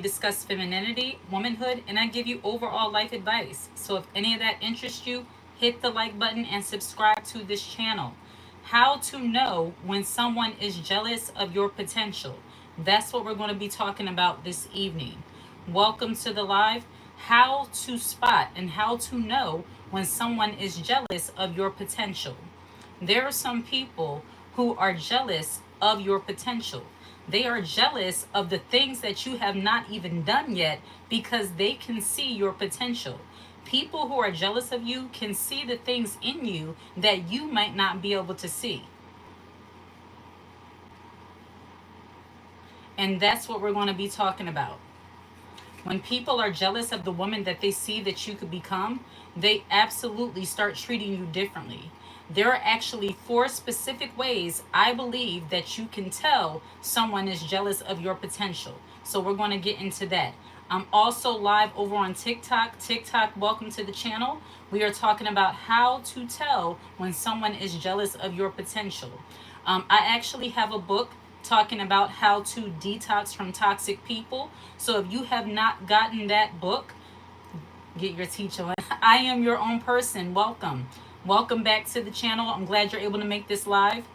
discuss femininity, womanhood, and I give you overall life advice. So if any of that interests you, hit the like button and subscribe to this channel. How to know when someone is jealous of your potential. That's what we're going to be talking about this evening. Welcome to the live. How to spot and how to know when someone is jealous of your potential. There are some people who are jealous of your potential. They are jealous of the things that you have not even done yet because they can see your potential. People who are jealous of you can see the things in you that you might not be able to see. And that's what we're going to be talking about. When people are jealous of the woman that they see that you could become, they absolutely start treating you differently. There are actually 4 specific ways I believe that you can tell someone is jealous of your potential. So we're going to get into that. I'm also live over on TikTok. TikTok, welcome to the channel. We are talking about how to tell when someone is jealous of your potential. I actually have a book talking about how to detox from toxic people. So if you have not gotten that book, get your teacher on. I am your own person. Welcome. Welcome back to the channel. I'm glad you're able to make this live.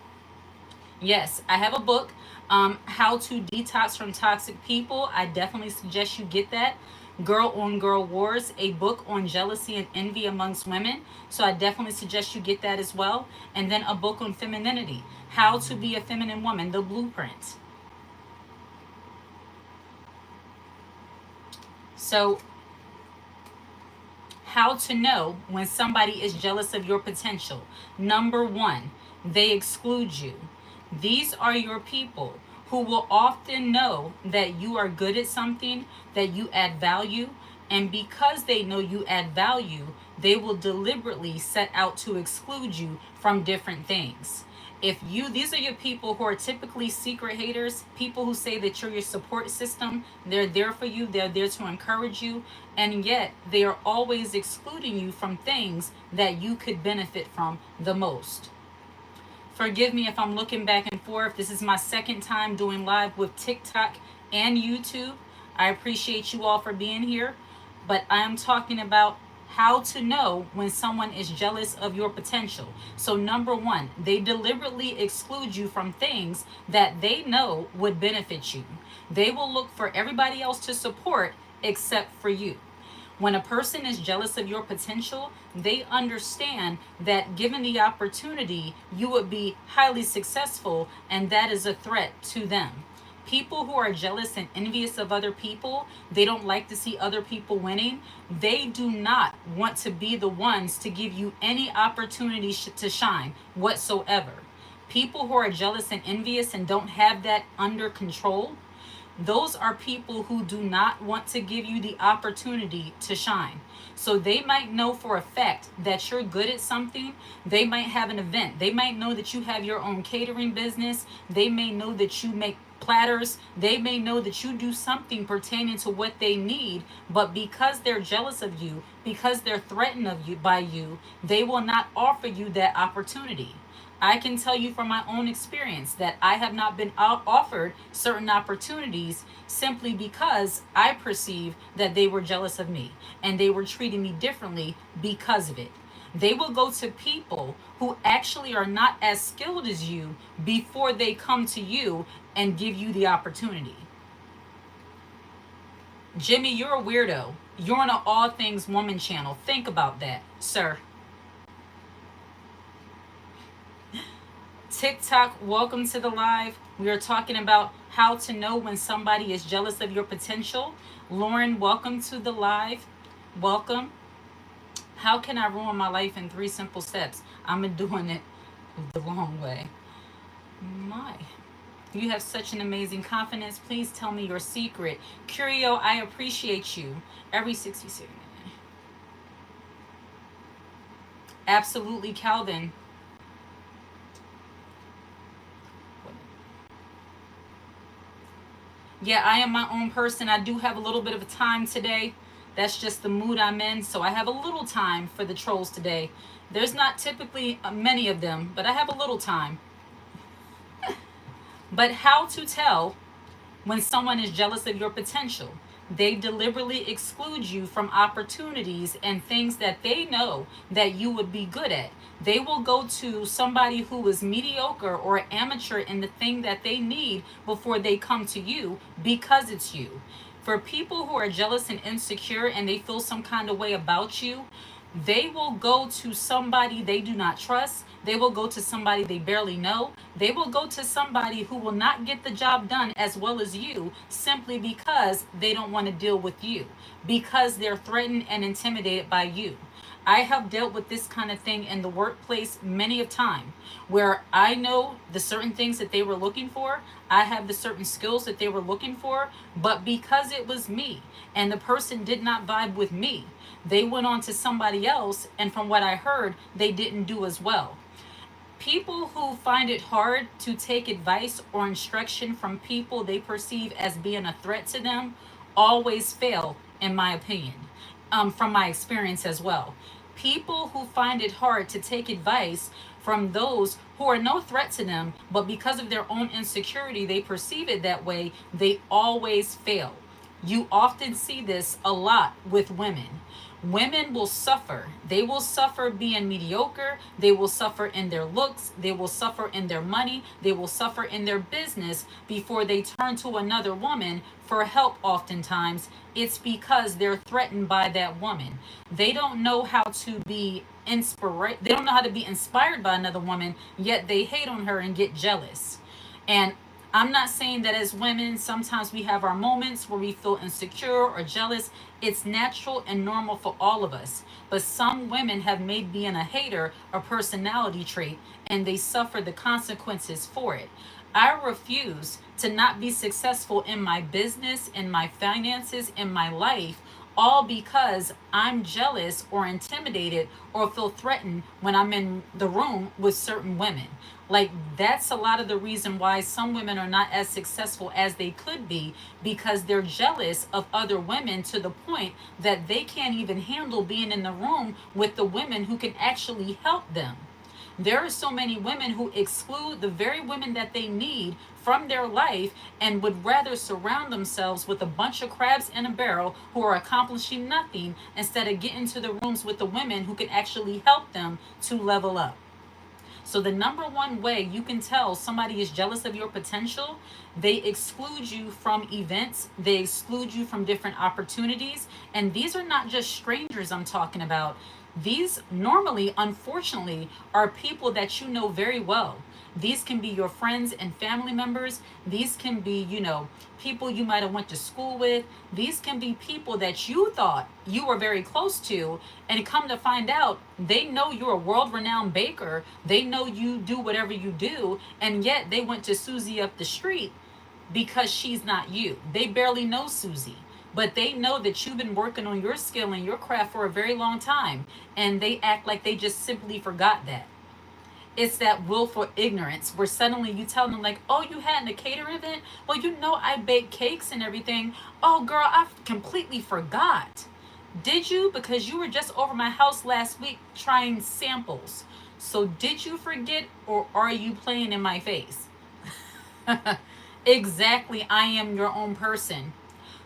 Yes, I have a book, How to Detox from Toxic People. I definitely suggest you get that. Girl on Girl Wars, a book on jealousy and envy amongst women. So I definitely suggest you get that as well. And then a book on femininity, How to Be a Feminine Woman, the blueprint. So, how to know when somebody is jealous of your potential. Number 1, they exclude you. These are your people who will often know that you are good at something, that you add value, and because they know you add value, they will deliberately set out to exclude you from different things. These are your people who are typically secret haters, people who say that you're your support system, they're there for you, they're there to encourage you, and yet they are always excluding you from things that you could benefit from the most. Forgive me if I'm looking back and forth. This is my second time doing live with TikTok and YouTube. I appreciate you all for being here, but I'm talking about how to know when someone is jealous of your potential. So number 1, they deliberately exclude you from things that they know would benefit you. They will look for everybody else to support except for you. When a person is jealous of your potential, they understand that given the opportunity, you would be highly successful, and that is a threat to them. People who are jealous and envious of other people, they don't like to see other people winning. They do not want to be the ones to give you any opportunity to shine whatsoever. People who are jealous and envious and don't have that under control, those are people who do not want to give you the opportunity to shine. So they might know for a fact that you're good at something. They might have an event. They might know that you have your own catering business. They may know that you make platters. They may know that you do something pertaining to what they need, but because they're jealous of you, because they're threatened by you, they will not offer you that opportunity. I can tell you from my own experience that I have not been offered certain opportunities simply because I perceive that they were jealous of me and they were treating me differently because of it. They will go to people who actually are not as skilled as you before they come to you and give you the opportunity. Jimmy, you're a weirdo. You're on an All Things Woman channel. Think about that, sir. TikTok, welcome to the live. We are talking about how to know when somebody is jealous of your potential. Lauren, welcome to the live. Welcome. How can I ruin my life in 3 simple steps? I'm doing it the wrong way. My. You have such an amazing confidence. Please tell me your secret. Curio, I appreciate you. Every 60 seconds. Absolutely, Calvin. Yeah, I am my own person. I do have a little bit of a time today. That's just the mood I'm in. So I have a little time for the trolls today. There's not typically many of them, but I have a little time. But how to tell when someone is jealous of your potential? They deliberately exclude you from opportunities and things that they know that you would be good at. They will go to somebody who is mediocre or amateur in the thing that they need before they come to you because it's you. For people who are jealous and insecure and they feel some kind of way about you, they will go to somebody they do not trust. They will go to somebody they barely know. They will go to somebody who will not get the job done as well as you simply because they don't want to deal with you, because they're threatened and intimidated by you. I have dealt with this kind of thing in the workplace many a time where I know the certain things that they were looking for. I have the certain skills that they were looking for, but because it was me and the person did not vibe with me, they went on to somebody else, and from what I heard, they didn't do as well. People who find it hard to take advice or instruction from people they perceive as being a threat to them always fail, in my opinion, from my experience as well. People who find it hard to take advice from those who are no threat to them, but because of their own insecurity, they perceive it that way, they always fail. You often see this a lot with women. Women will suffer. They will suffer being mediocre. They will suffer in their looks. They will suffer in their money. They will suffer in their business before they turn to another woman for help oftentimes. It's because they're threatened by that woman. They don't know how to be inspired. They don't know how to be inspired by another woman, yet they hate on her and get jealous. And I'm not saying that as women, sometimes we have our moments where we feel insecure or jealous. It's natural and normal for all of us. But some women have made being a hater a personality trait and they suffer the consequences for it. I refuse to not be successful in my business, in my finances, in my life, all because I'm jealous or intimidated or feel threatened when I'm in the room with certain women. Like, that's a lot of the reason why some women are not as successful as they could be, because they're jealous of other women to the point that they can't even handle being in the room with the women who can actually help them. There are so many women who exclude the very women that they need from their life and would rather surround themselves with a bunch of crabs in a barrel who are accomplishing nothing instead of getting to the rooms with the women who can actually help them to level up. So the number one way you can tell somebody is jealous of your potential, they exclude you from events, they exclude you from different opportunities, and these are not just strangers I'm talking about. These normally, unfortunately, are people that you know very well. These can be your friends and family members. These can be, people you might have went to school with. These can be people that you thought you were very close to, and come to find out they know you're a world-renowned baker. They know you do whatever you do, and yet they went to Susie up the street because she's not you. They barely know Susie, but they know that you've been working on your skill and your craft for a very long time, and they act like they just simply forgot that. It's that willful ignorance where suddenly you tell them, like, oh, you had a catering event? Well, I bake cakes and everything. Oh, girl, I completely forgot. Did you? Because you were just over my house last week trying samples. So did you forget, or are you playing in my face? Exactly. I am your own person.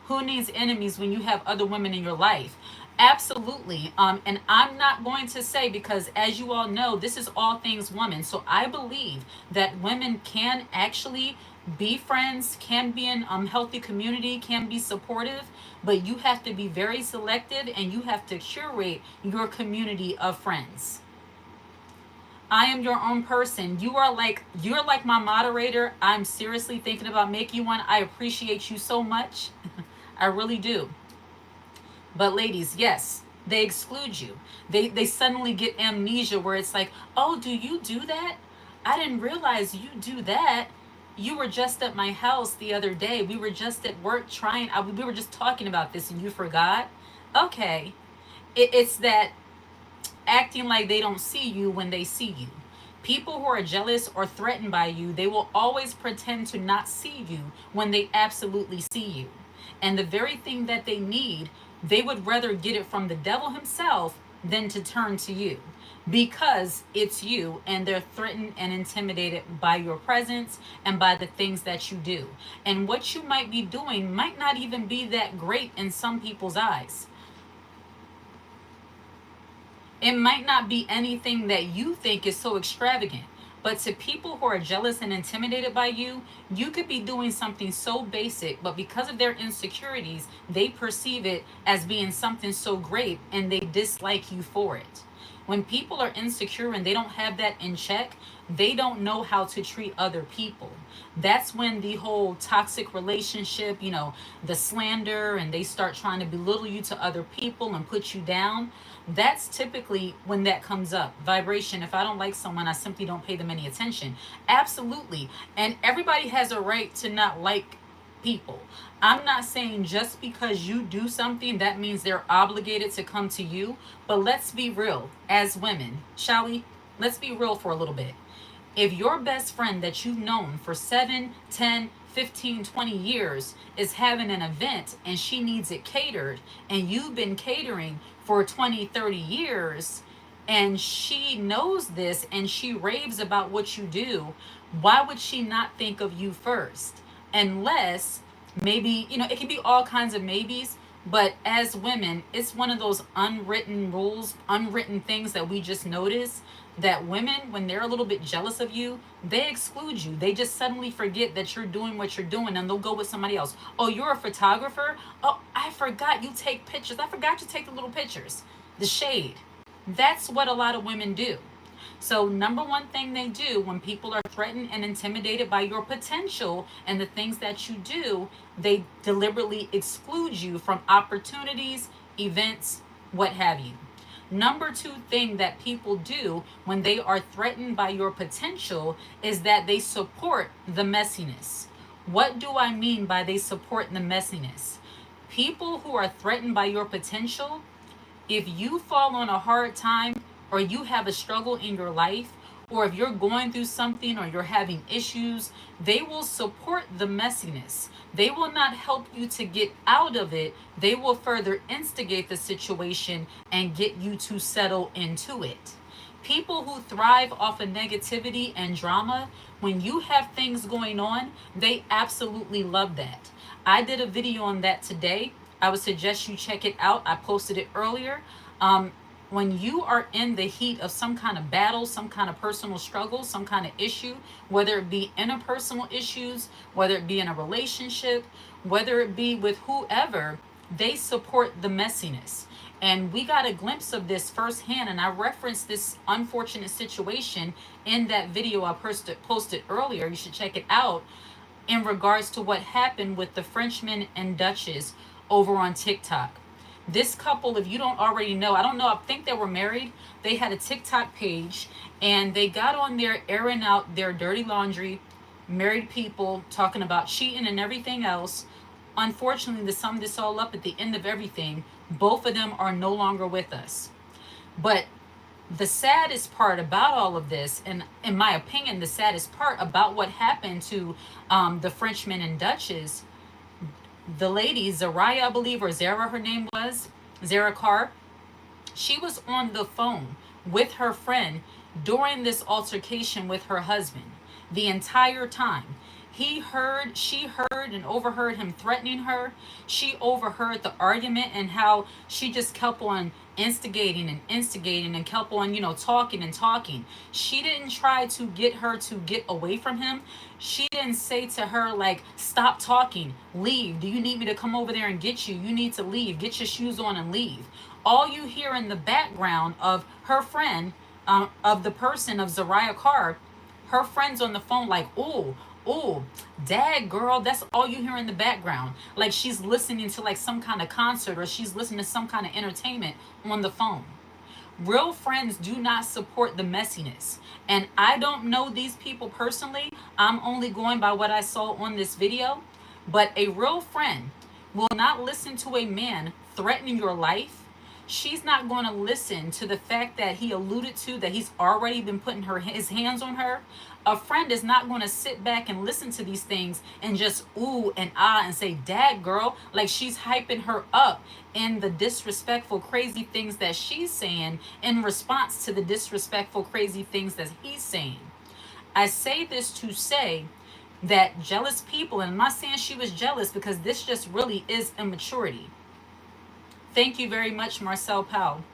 Who needs enemies when you have other women in your life? Absolutely. And I'm not going to say, because as you all know, this is all things women. So I believe that women can actually be friends, can be in healthy community, can be supportive, but you have to be very selective and you have to curate your community of friends. I am your own person. You're like my moderator. I'm seriously thinking about making one. I appreciate you so much. I really do. But ladies, yes, they exclude you. They suddenly get amnesia where it's like, oh, do you do that? I didn't realize you do that. You were just at my house the other day. We were just at work we were just talking about this and you forgot. Okay. It's that acting like they don't see you when they see you. People who are jealous or threatened by you, they will always pretend to not see you when they absolutely see you. And the very thing that they need, they would rather get it from the devil himself than to turn to you, because it's you and they're threatened and intimidated by your presence and by the things that you do. And what you might be doing might not even be that great in some people's eyes. It might not be anything that you think is so extravagant. But to people who are jealous and intimidated by you, you could be doing something so basic, but because of their insecurities, they perceive it as being something so great and they dislike you for it. When people are insecure and they don't have that in check, they don't know how to treat other people. That's when the whole toxic relationship, the slander, and they start trying to belittle you to other people and put you down. That's typically when that comes up. Vibration. If I don't like someone, I simply don't pay them any attention. Absolutely. And everybody has a right to not like people. I'm not saying just because you do something that means they're obligated to come to you, but let's be real as women, shall we? Let's be real for a little bit. If your best friend that you've known for 7, 10, 15, 20 years is having an event and she needs it catered, and you've been catering for 20, 30 years, and she knows this and she raves about what you do, why would she not think of you first? Unless maybe, it can be all kinds of maybes, but as women, it's one of those unwritten rules, unwritten things that we just notice, that women, when they're a little bit jealous of you, they exclude you. They just suddenly forget that you're doing what you're doing and they'll go with somebody else. Oh, you're a photographer? Oh, I forgot you take pictures. I forgot you take the little pictures. The shade. That's what a lot of women do. So, number one thing they do when people are threatened and intimidated by your potential and the things that you do, they deliberately exclude you from opportunities, events, what have you. Number two thing that people do when they are threatened by your potential is that they support the messiness. What do I mean by they support the messiness? People who are threatened by your potential, if you fall on a hard time or you have a struggle in your life, or if you're going through something or you're having issues, they will support the messiness. They will not help you to get out of it. They will further instigate the situation and get you to settle into it. People who thrive off of negativity and drama, when you have things going on, they absolutely love that. I did a video on that today. I would suggest you check it out. I posted it earlier. When you are in the heat of some kind of battle, some kind of personal struggle, some kind of issue, whether it be interpersonal issues, whether it be in a relationship, whether it be with whoever, they support the messiness. And we got a glimpse of this firsthand, and I referenced this unfortunate situation in that video I posted earlier. You should check it out, in regards to what happened with the Frenchman and Duchess over on TikTok. This couple, if you don't already know, I don't know, I think they were married. They had a TikTok page and they got on there airing out their dirty laundry, married people talking about cheating and everything else. Unfortunately, to sum this all up, at the end of everything, both of them are no longer with us. But the saddest part about all of this, and in my opinion, the saddest part about what happened to the Frenchman and Duchess, the lady, Zariah, I believe, or Zara, her name was, Zara Carr, she was on the phone with her friend during this altercation with her husband the entire time. She heard and overheard him threatening her. She overheard the argument and how she just kept on instigating and kept on, talking and talking. She didn't try to get her to get away from him. She didn't say to her, like, stop talking, leave. Do you need me to come over there and get you? You need to leave. Get your shoes on and leave. All you hear in the background of her friend, of the person of Zariah Carr, her friend's on the phone like, oh, dad, girl, that's all you hear in the background. Like she's listening to like some kind of concert or she's listening to some kind of entertainment on the phone. Real friends do not support the messiness. And I don't know these people personally. I'm only going by what I saw on this video. But a real friend will not listen to a man threatening your life, she's not going to listen to the fact that he alluded to that he's already been putting his hands on her. A friend is not going to sit back and listen to these things and just ooh and ah and say, "Dad, girl," like she's hyping her up in the disrespectful, crazy things that she's saying in response to the disrespectful, crazy things that he's saying. I say this to say that jealous people, and I'm not saying she was jealous because this just really is immaturity. Thank you very much, Marcel Powell.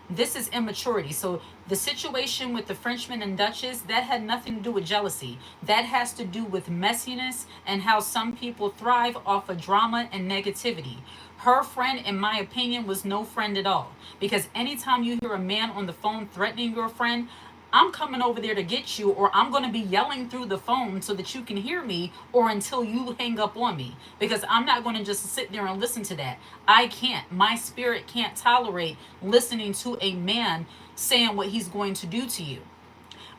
This is immaturity. So the situation with the Frenchman and Duchess, that had nothing to do with jealousy. That has to do with messiness and how some people thrive off of drama and negativity. Her friend, in my opinion, was no friend at all. Because anytime you hear a man on the phone threatening your friend, I'm coming over there to get you, or I'm going to be yelling through the phone so that you can hear me, or until you hang up on me. Because I'm not going to just sit there and listen to that. I can't. My spirit can't tolerate listening to a man saying what he's going to do to you.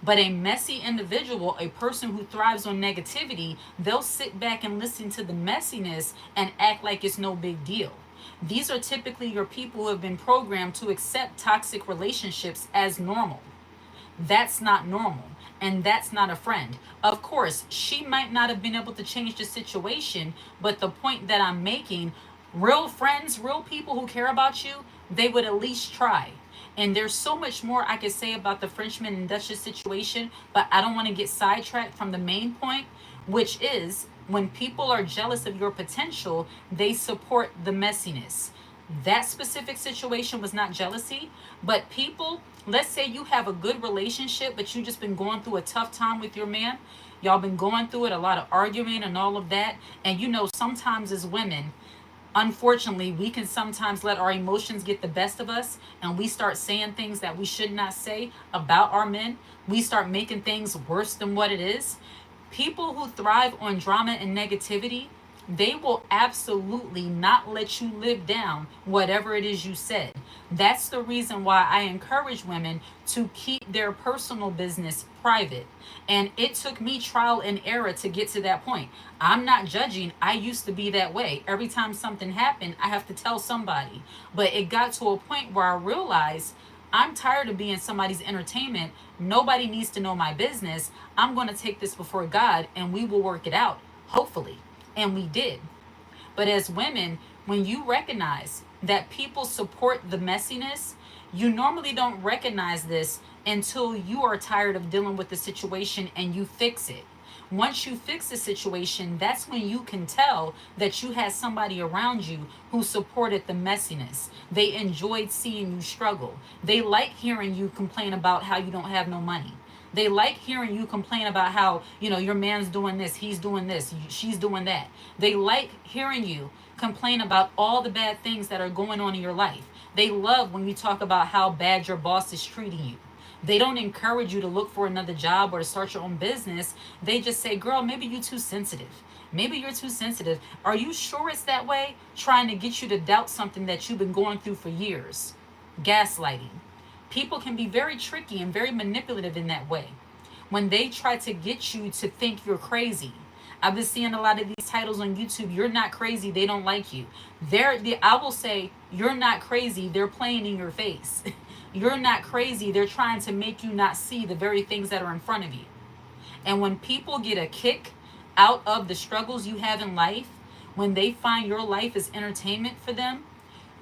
But a messy individual, a person who thrives on negativity, they'll sit back and listen to the messiness and act like it's no big deal. These are typically your people who have been programmed to accept toxic relationships as normal. That's not normal. And that's not a friend. Of course, she might not have been able to change the situation, but the point that I'm making, real friends, real people who care about you, they would at least try. And there's so much more I could say about the Frenchman and Duchess situation, but I don't want to get sidetracked from the main point, which is when people are jealous of your potential, they support the messiness. That specific situation was not jealousy, but people, let's say you have a good relationship, but you just been going through a tough time with your man. Y'all been going through it, a lot of arguing and all of that. And you know, sometimes as women, unfortunately, we can sometimes let our emotions get the best of us, and we start saying things that we should not say about our men. We start making things worse than what it is. People who thrive on drama and negativity, they will absolutely not let you live down whatever it is you said. That's the reason why I encourage women to keep their personal business private. And it took me trial and error to get to that point. I'm not judging. I used to be that way. Every time something happened, I have to tell somebody. But it got to a point where I realized I'm tired of being somebody's entertainment. Nobody needs to know my business. I'm going to take this before God and we will work it out, hopefully. And we did. But as women, when you recognize that people support the messiness, you normally don't recognize this until you are tired of dealing with the situation and you fix it. Once you fix the situation, that's when you can tell that you had somebody around you who supported the messiness. They enjoyed seeing you struggle. They like hearing you complain about how you don't have no money. They like hearing you complain about how, your man's doing this, he's doing this, she's doing that. They like hearing you complain about all the bad things that are going on in your life. They love when you talk about how bad your boss is treating you. They don't encourage you to look for another job or to start your own business. They just say, girl, maybe you're too sensitive. Maybe you're too sensitive. Are you sure it's that way? Trying to get you to doubt something that you've been going through for years. Gaslighting. People can be very tricky and very manipulative in that way. When they try to get you to think you're crazy. I've been seeing a lot of these titles on YouTube. You're not crazy. They don't like you. I will say, you're not crazy. They're playing in your face. You're not crazy. They're trying to make you not see the very things that are in front of you. And when people get a kick out of the struggles you have in life, when they find your life is entertainment for them,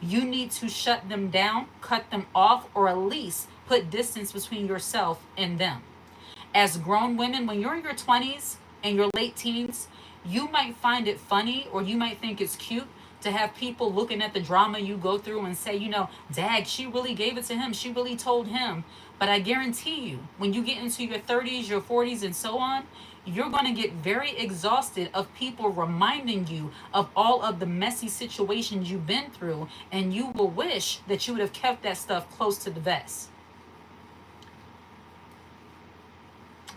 you need to shut them down, cut them off, or at least put distance between yourself and them. As grown women, when you're in your 20s and your late teens, you might find it funny or you might think it's cute to have people looking at the drama you go through and say, Dad, she really gave it to him. She really told him. But I guarantee you, when you get into your 30s, your 40s, and so on, you're going to get very exhausted of people reminding you of all of the messy situations you've been through, and you will wish that you would have kept that stuff close to the vest.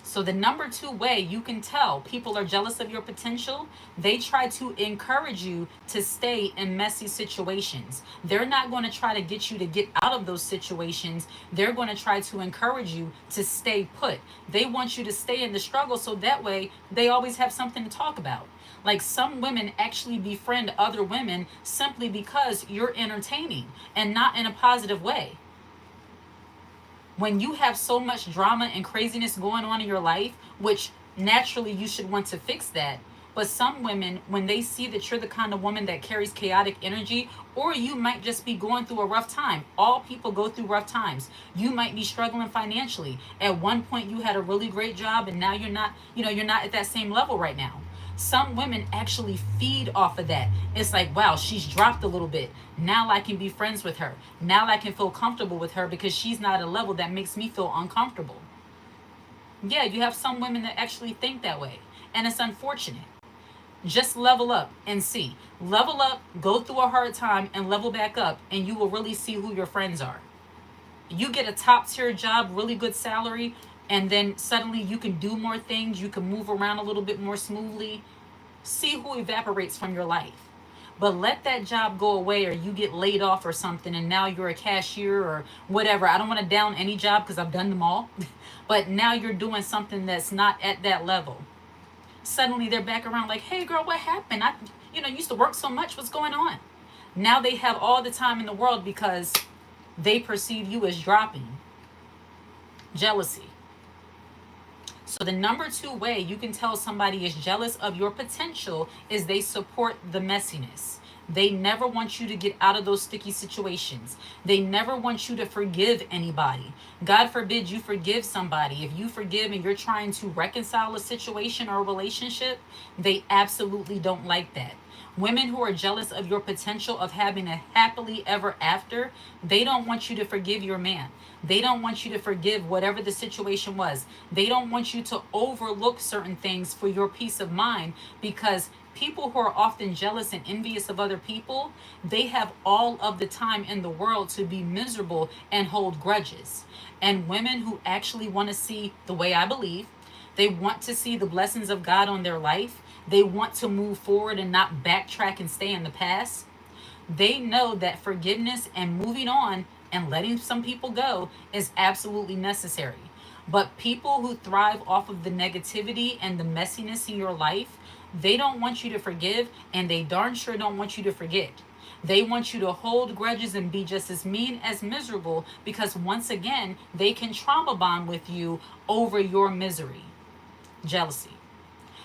So the number 2 way you can tell people are jealous of your potential, they try to encourage you to stay in messy situations. They're not going to try to get you to get out of those situations. They're going to try to encourage you to stay put. They want you to stay in the struggle so that way they always have something to talk about. Like some women actually befriend other women simply because you're entertaining and not in a positive way. When you have so much drama and craziness going on in your life, which naturally you should want to fix that. But some women, when they see that you're the kind of woman that carries chaotic energy, or you might just be going through a rough time. All people go through rough times. You might be struggling financially. At one point you had a really great job and now you're not, you're not at that same level right now. Some women actually feed off of that. It's like, wow, she's dropped a little bit. Now I can be friends with her. Now I can feel comfortable with her because she's not at a level that makes me feel uncomfortable. Yeah, you have some women that actually think that way. And it's unfortunate. Just level up and see. Level up, go through a hard time, and level back up, and you will really see who your friends are. You get a top tier job, really good salary, and then suddenly you can do more things, you can move around a little bit more smoothly. See who evaporates from your life. But let that job go away, or you get laid off or something, and now you're a cashier or whatever. I don't want to down any job because I've done them all. But now you're doing something that's not at that level. Suddenly they're back around like, hey girl, what happened? I used to work so much. What's going on? Now they have all the time in the world because they perceive you as dropping. Jealousy. So the number 2 way you can tell somebody is jealous of your potential is they support the messiness. They never want you to get out of those sticky situations. They never want you to forgive anybody. God forbid you forgive somebody. If you forgive and you're trying to reconcile a situation or a relationship, they absolutely don't like that. Women who are jealous of your potential of having a happily ever after, they don't want you to forgive your man. They don't want you to forgive whatever the situation was. They don't want you to overlook certain things for your peace of mind, because people who are often jealous and envious of other people, they have all of the time in the world to be miserable and hold grudges. And women who actually want to see, the way I believe, they want to see the blessings of God on their life. They want to move forward and not backtrack and stay in the past. They know that forgiveness and moving on and letting some people go is absolutely necessary. But people who thrive off of the negativity and the messiness in your life, they don't want you to forgive, and they darn sure don't want you to forget. They want you to hold grudges and be just as mean as miserable, because once again, they can trauma bond with you over your misery. Jealousy.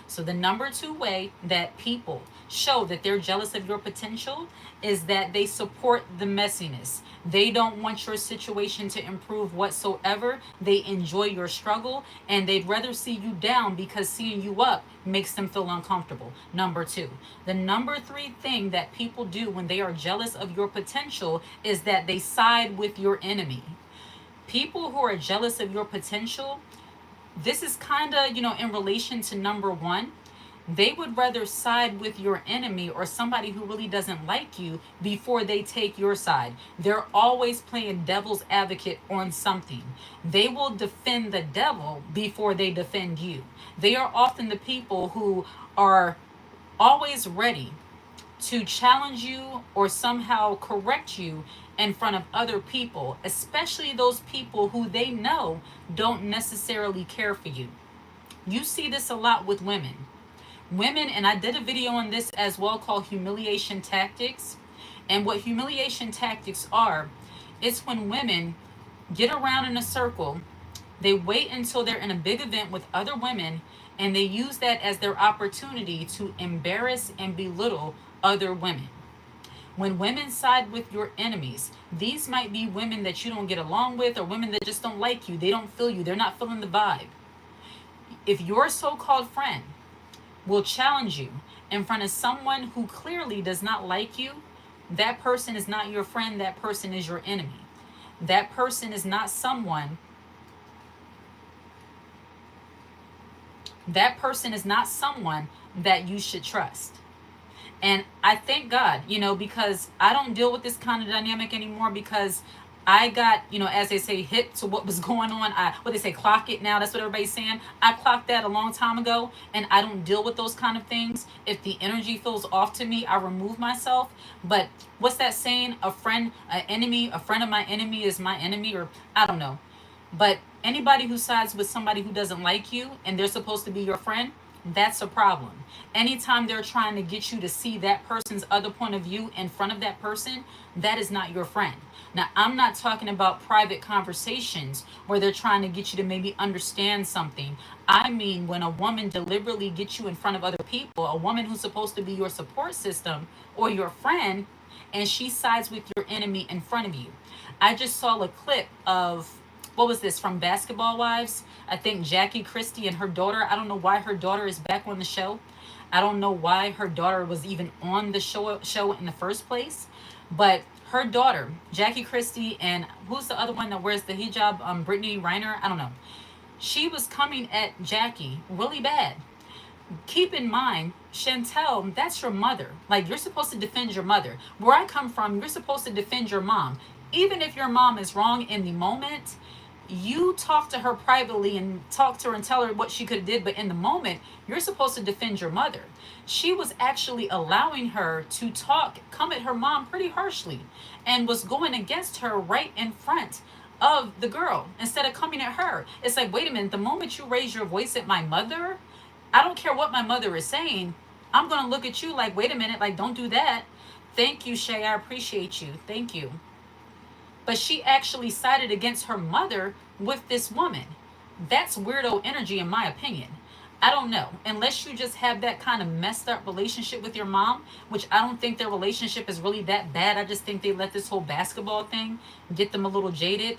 So the number 2 way that people show that they're jealous of your potential is that they support the messiness. They don't want your situation to improve whatsoever. They enjoy your struggle, and they'd rather see you down because seeing you up makes them feel uncomfortable. Number 2. The number 3 thing that people do when they are jealous of your potential is that they side with your enemy. People who are jealous of your potential, this is kind of, in relation to number 1. They would rather side with your enemy or somebody who really doesn't like you before they take your side. They're always playing devil's advocate on something. They will defend the devil before they defend you. They are often the people who are always ready to challenge you or somehow correct you in front of other people, especially those people who they know don't necessarily care for you. You see this a lot with women. Women, and I did a video on this as well called humiliation tactics. And what humiliation tactics are, it's when women get around in a circle, they wait until they're in a big event with other women, and they use that as their opportunity to embarrass and belittle other women. When women side with your enemies, these might be women that you don't get along with, or women that just don't like you. They don't feel you. They're not feeling the vibe. If your so-called friend will challenge you in front of someone who clearly does not like you, that person is not your friend. That person is your enemy. That person is not someone. That person is not someone that you should trust. And I thank God, because I don't deal with this kind of dynamic anymore, because I got, as they say, hip to what was going on. What they say, clock it now. That's what everybody's saying. I clocked that a long time ago, and I don't deal with those kind of things. If the energy feels off to me, I remove myself. But what's that saying? A friend, an enemy, a friend of my enemy is my enemy, or I don't know. But anybody who sides with somebody who doesn't like you and they're supposed to be your friend, that's a problem. Anytime they're trying to get you to see that person's other point of view in front of that person, that is not your friend. Now, I'm not talking about private conversations where they're trying to get you to maybe understand something. I mean, when a woman deliberately gets you in front of other people, a woman who's supposed to be your support system or your friend, and she sides with your enemy in front of you. I just saw a clip of, what was this, from Basketball Wives? I think Jackie Christie and her daughter. I don't know why her daughter is back on the show. I don't know why her daughter was even on the show in the first place. But her daughter, Jackie Christie, and who's the other one that wears the hijab? Brittany Reiner. I don't know. She was coming at Jackie really bad. Keep in mind, Chantel, that's your mother. Like, you're supposed to defend your mother. Where I come from, you're supposed to defend your mom. Even if your mom is wrong in the moment, you talk to her privately and talk to her and tell her what she could have did. But in the moment, you're supposed to defend your mother. She was actually allowing her to come at her mom pretty harshly, and was going against her right in front of the girl instead of coming at her. It's like, wait a minute, the moment you raise your voice at my mother, I don't care what my mother is saying, I'm going to look at you like, wait a minute, like, don't do that. Thank you, Shay. I appreciate you. Thank you. But she actually sided against her mother with this woman. That's weirdo energy, in my opinion. I don't know. Unless you just have that kind of messed up relationship with your mom, which I don't think their relationship is really that bad. I just think they let this whole basketball thing get them a little jaded,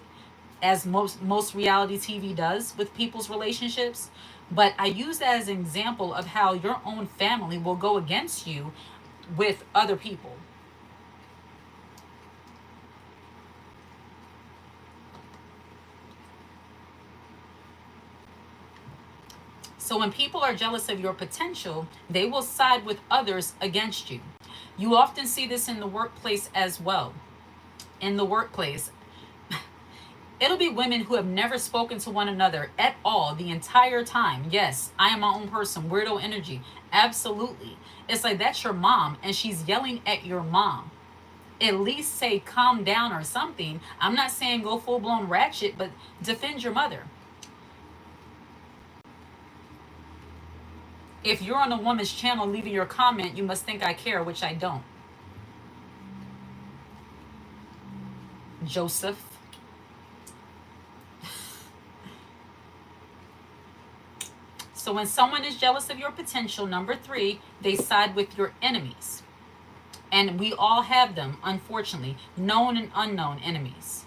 as most reality TV does with people's relationships. But I use that as an example of how your own family will go against you with other people. So when people are jealous of your potential, they will side with others against you. You often see this in the workplace as well. In the workplace, it'll be women who have never spoken to one another at all the entire time. Yes, I am my own person, weirdo energy. Absolutely. It's like, that's your mom and she's yelling at your mom. At least say calm down or something. I'm not saying go full blown ratchet, but defend your mother. If you're on a woman's channel leaving your comment, you must think I care, which I don't. Joseph. So when someone is jealous of your potential, number 3, they side with your enemies. And we all have them, unfortunately, known and unknown enemies.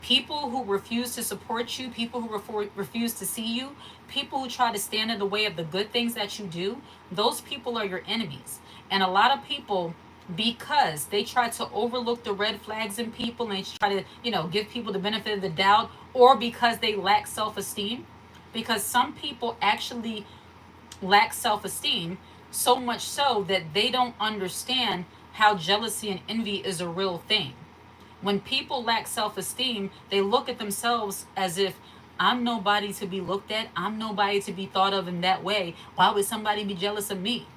People who refuse to support you, people who refuse to see you, people who try to stand in the way of the good things that you do, those people are your enemies. And a lot of people, because they try to overlook the red flags in people and they try to, give people the benefit of the doubt, or because they lack self-esteem, because some people actually lack self-esteem, so much so that they don't understand how jealousy and envy is a real thing. When people lack self-esteem, they look at themselves as if, I'm nobody to be looked at. I'm nobody to be thought of in that way. Why would somebody be jealous of me?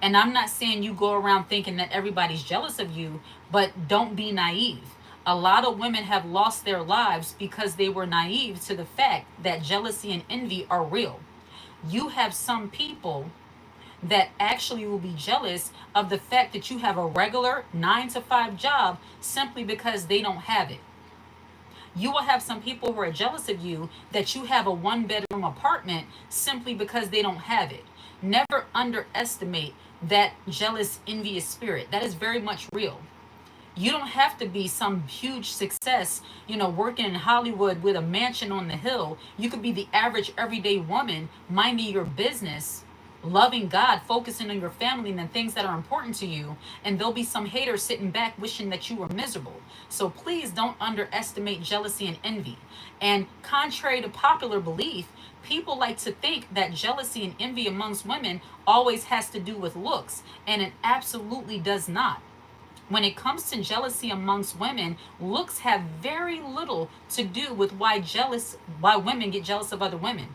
And I'm not saying you go around thinking that everybody's jealous of you, but don't be naive. A lot of women have lost their lives because they were naive to the fact that jealousy and envy are real. You have some people that actually will be jealous of the fact that you have a regular 9-to-5 job simply because they don't have it. You will have some people who are jealous of you that you have a 1-bedroom apartment simply because they don't have it. Never underestimate that jealous, envious spirit. That is very much real. You don't have to be some huge success, working in Hollywood with a mansion on the hill. You could be the average everyday woman minding your business, loving God, focusing on your family and the things that are important to you, and there'll be some haters sitting back wishing that you were miserable. So please don't underestimate jealousy and envy. And contrary to popular belief, people like to think that jealousy and envy amongst women always has to do with looks, and it absolutely does not. When it comes to jealousy amongst women, looks have very little to do with why women get jealous of other women.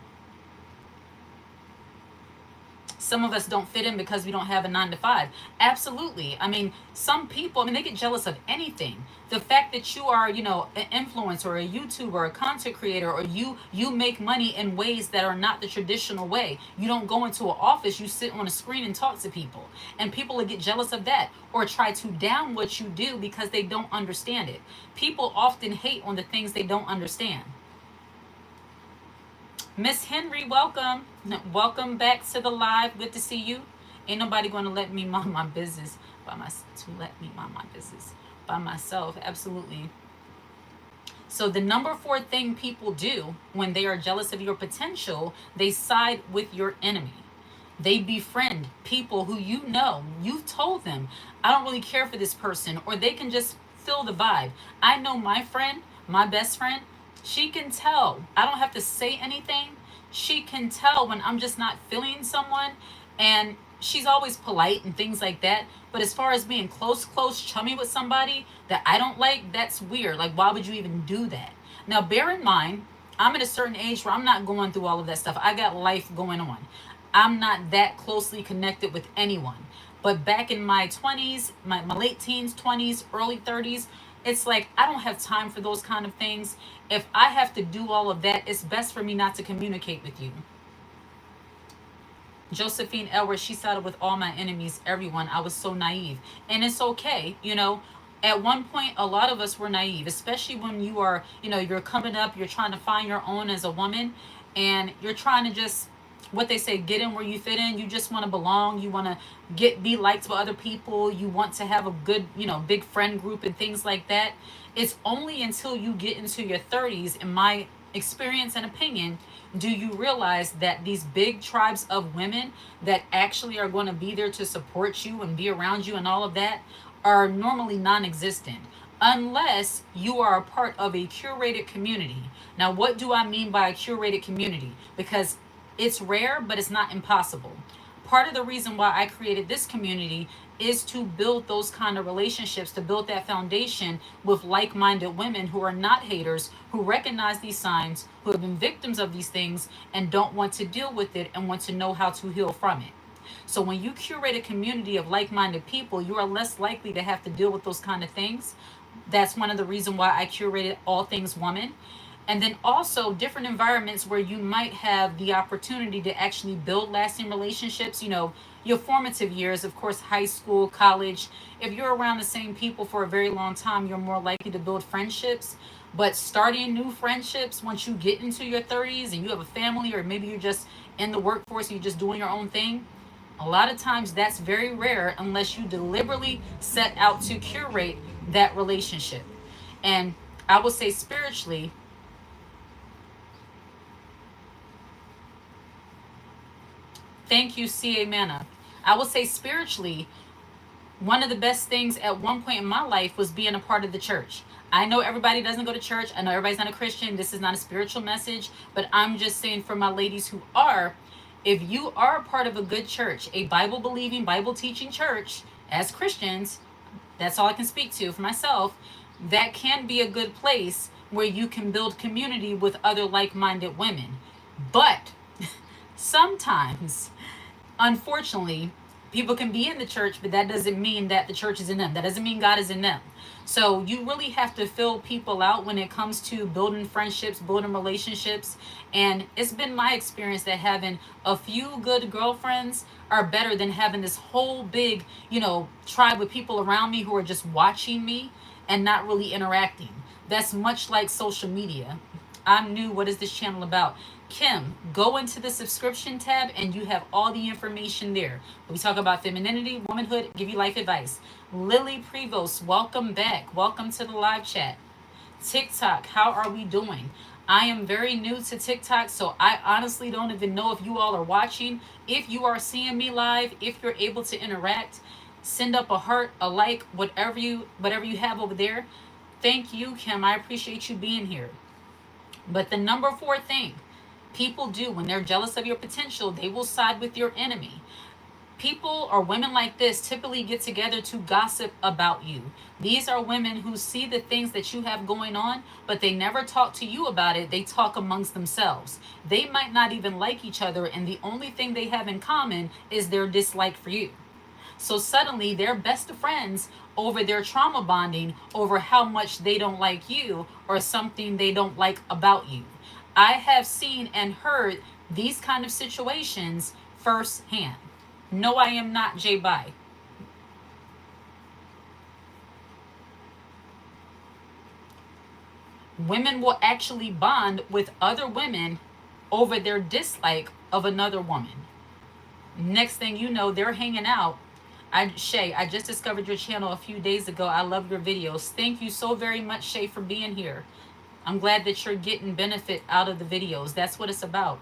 some of us don't fit in because we don't have a 9 to 5. Absolutely. I mean, some people, I mean, they get jealous of anything. The fact that you are, an influencer, a YouTuber, a content creator, or you make money in ways that are not the traditional way. You don't go into an office, you sit on a screen and talk to people. And people will get jealous of that or try to down what you do because they don't understand it. People often hate on the things they don't understand. Miss Henry, welcome. Welcome back to the live. Good to see you. Ain't nobody going to let me mind my business by myself. Absolutely. So the number 4 thing people do when they are jealous of your potential, they side with your enemy. They befriend people who you've told them, I don't really care for this person, or they can just feel the vibe. I know my friend, my best friend, she can tell. I don't have to say anything. She can tell when I'm just not feeling someone, and she's always polite and things like that. But as far as being close, chummy with somebody that I don't like, that's weird. Like, why would you even do that? Now, bear in mind, I'm at a certain age where I'm not going through all of that stuff. I got life going on. I'm not that closely connected with anyone. But back in my 20s, my late teens, 20s, early 30s, it's like I don't have time for those kind of things. If I have to do all of that, it's best for me not to communicate with you. Josephine Elwer, she sided with all my enemies, everyone. I was so naive. And it's okay, At one point, a lot of us were naive, especially when you are, you're coming up, you're trying to find your own as a woman, and you're trying to just, what they say, get in where you fit in. You just want to belong. You want to be liked by other people. You want to have a good, big friend group and things like that. It's only until you get into your 30s, in my experience and opinion, do you realize that these big tribes of women that actually are going to be there to support you and be around you and all of that are normally non-existent unless you are a part of a curated community. Now, what do I mean by a curated community? Because it's rare, but it's not impossible. Part of the reason why I created this community is to build those kind of relationships, to build that foundation with like-minded women who are not haters, who recognize these signs, who have been victims of these things and don't want to deal with it and want to know how to heal from it. So when you curate a community of like-minded people, you are less likely to have to deal with those kind of things. That's one of the reasons why I curated All Things Woman. And then also different environments where you might have the opportunity to actually build lasting relationships. Your formative years, of course, high school, college. If you're around the same people for a very long time, you're more likely to build friendships. But starting new friendships once you get into your 30s and you have a family, or maybe you're just in the workforce and you're just doing your own thing, a lot of times that's very rare unless you deliberately set out to curate that relationship. And I would say spiritually, thank you, C.A. Manna. I would say spiritually, one of the best things at one point in my life was being a part of the church. I know everybody doesn't go to church. I know everybody's not a Christian. This is not a spiritual message, but I'm just saying for my ladies who are, if you are a part of a good church, a Bible believing, Bible teaching church, as Christians, that's all I can speak to for myself, that can be a good place where you can build community with other like-minded women. But sometimes, unfortunately, people can be in the church, but that doesn't mean that the church is in them. That doesn't mean God is in them. So you really have to fill people out when it comes to building friendships, building relationships. And it's been my experience that having a few good girlfriends are better than having this whole big, tribe of people around me who are just watching me and not really interacting. That's much like social media. I'm new. What is this channel about? Kim, go into the subscription tab and you have all the information there. We talk about femininity, womanhood, give you life advice. Lily Prevost, welcome back. Welcome to the live chat. TikTok, how are we doing? I am very new to TikTok, so I honestly don't even know if you all are watching. If you are seeing me live, if you're able to interact, send up a heart, a like, whatever you have over there. Thank you, Kim. I appreciate you being here. But the number 4 thing people do when they're jealous of your potential, they will side with your enemy. People or women like this typically get together to gossip about you. These are women who see the things that you have going on, but they never talk to you about it. They talk amongst themselves. They might not even like each other, and the only thing they have in common is their dislike for you. So suddenly they're best of friends over their trauma bonding over how much they don't like you or something they don't like about you. I have seen and heard these kind of situations firsthand. No, I am not J. Bai. Women will actually bond with other women over their dislike of another woman. Next thing you know, they're hanging out. Shay, I just discovered your channel a few days ago. I love your videos. Thank you so very much, Shay, for being here. I'm glad that you're getting benefit out of the videos. That's what it's about.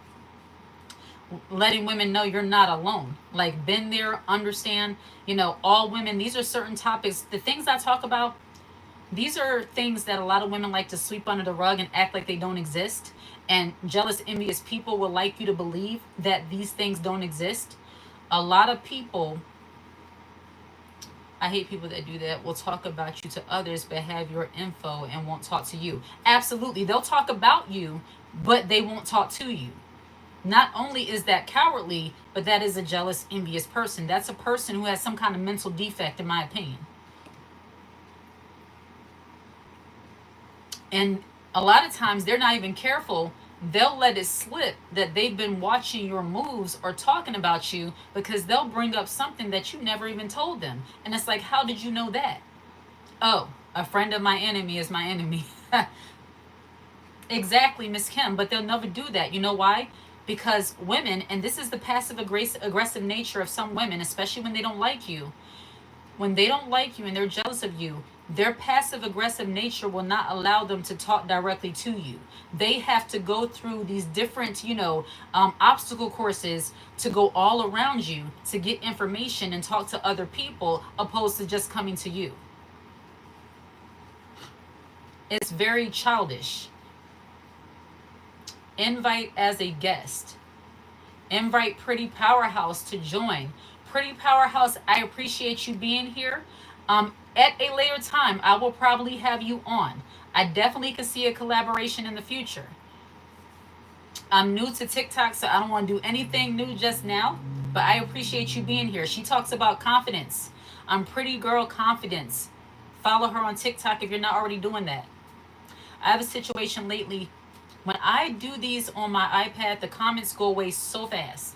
Letting women know you're not alone. Like, been there, understand, all women, these are certain topics. The things I talk about, these are things that a lot of women like to sweep under the rug and act like they don't exist. And jealous, envious people would like you to believe that these things don't exist. A lot of people, I hate people that do that, will talk about you to others but have your info and won't talk to you. Absolutely. They'll talk about you, but they won't talk to you. Not only is that cowardly, but that is a jealous, envious person. That's a person who has some kind of mental defect, in my opinion. And a lot of times they're not even careful. They'll let it slip that they've been watching your moves or talking about you because they'll bring up something that you never even told them. And it's like, how did you know that? Oh, a friend of my enemy is my enemy. Exactly, Miss Kim. But they'll never do that. You know why? Because women, and this is the passive aggressive nature of some women, especially when they don't like you. When they don't like you and they're jealous of you, their passive aggressive nature will not allow them to talk directly to you. They have to go through these different, obstacle courses to go all around you to get information and talk to other people, opposed to just coming to you. It's very childish. Invite as a guest. Invite Pretty Powerhouse to join. Pretty Powerhouse, I appreciate you being here. At a later time, I will probably have you on. I definitely could see a collaboration in the future. I'm new to TikTok, so I don't want to do anything new just now, but I appreciate you being here. She talks about confidence. I'm Pretty Girl Confidence. Follow her on TikTok if you're not already doing that. I have a situation lately. When I do these on my iPad, the comments go away so fast.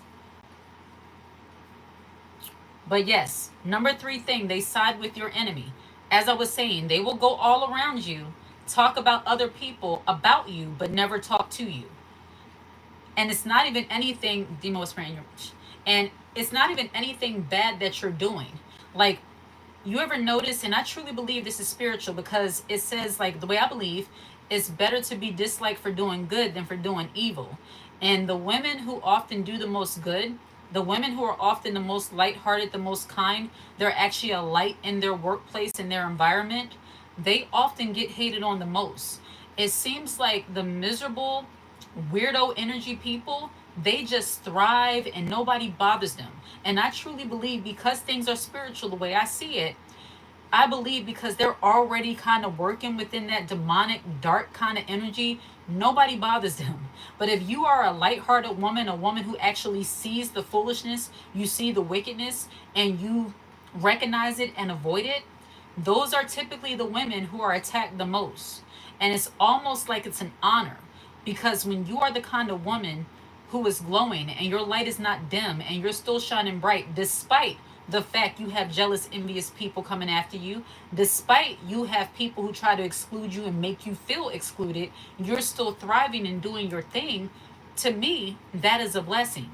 But yes, number 3 thing, they side with your enemy. As I was saying, they will go all around you, talk about other people, about you, but never talk to you. And it's not even anything, Demo was praying, and it's not even anything bad that you're doing. Like, you ever notice, and I truly believe this is spiritual, because it says, like, the way I believe, it's better to be disliked for doing good than for doing evil. And the women who often do the most good, the women who are often the most lighthearted, the most kind, they're actually a light in their workplace, in their environment, they often get hated on the most. It seems like the miserable, weirdo energy people, they just thrive and nobody bothers them. And I truly believe, because things are spiritual the way I see it, I believe because they're already kind of working within that demonic, dark kind of energy, nobody bothers them. But if you are a lighthearted woman, a woman who actually sees the foolishness, you see the wickedness, and you recognize it and avoid it, those are typically the women who are attacked the most. And it's almost like it's an honor, because when you are the kind of woman who is glowing and your light is not dim and you're still shining bright, despite the fact you have jealous, envious people coming after you, despite you have people who try to exclude you and make you feel excluded, you're still thriving and doing your thing. To me, that is a blessing.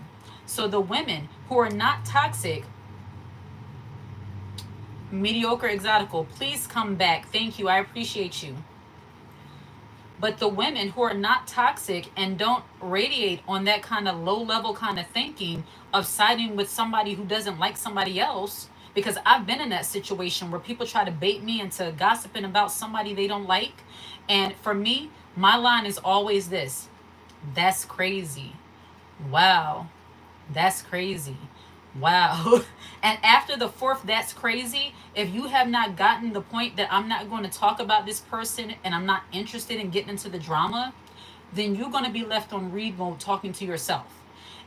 So the women who are not toxic, mediocre exotical, please come back. Thank you. I appreciate you. But the women who are not toxic and don't radiate on that kind of low level kind of thinking of siding with somebody who doesn't like somebody else, because I've been in that situation where people try to bait me into gossiping about somebody they don't like. And for me, my line is always this: that's crazy. Wow, that's crazy. Wow. And after the fourth, that's crazy. If you have not gotten the point that I'm not going to talk about this person and I'm not interested in getting into the drama, then you're going to be left on read mode talking to yourself.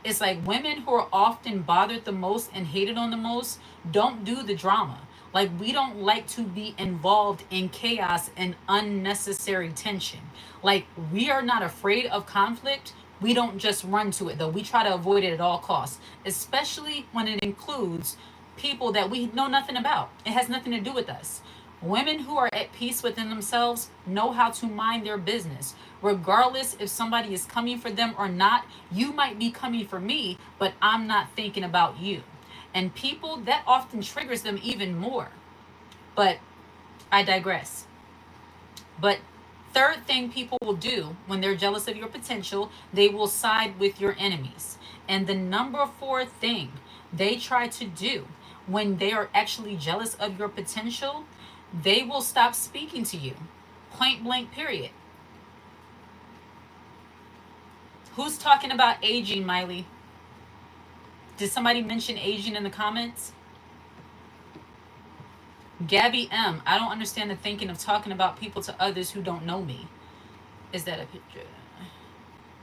It's like women who are often bothered the most and hated on the most don't do the drama. Like, we don't like to be involved in chaos and unnecessary tension. Like, we are not afraid of conflict. We don't just run to it, though. We try to avoid it at all costs, especially when it includes people that we know nothing about. It has nothing to do with us. Women who are at peace within themselves know how to mind their business. Regardless if somebody is coming for them or not, you might be coming for me, but I'm not thinking about you. And people, that often triggers them even more. But I digress. But third thing people will do when they're jealous of your potential, they will side with your enemies. And the number four thing they try to do when they are actually jealous of your potential, they will stop speaking to you. Point blank, period. Who's talking about aging, Miley? Did somebody mention aging in the comments? Gabby M. I don't understand the thinking of talking about people to others who don't know me. Is that a picture?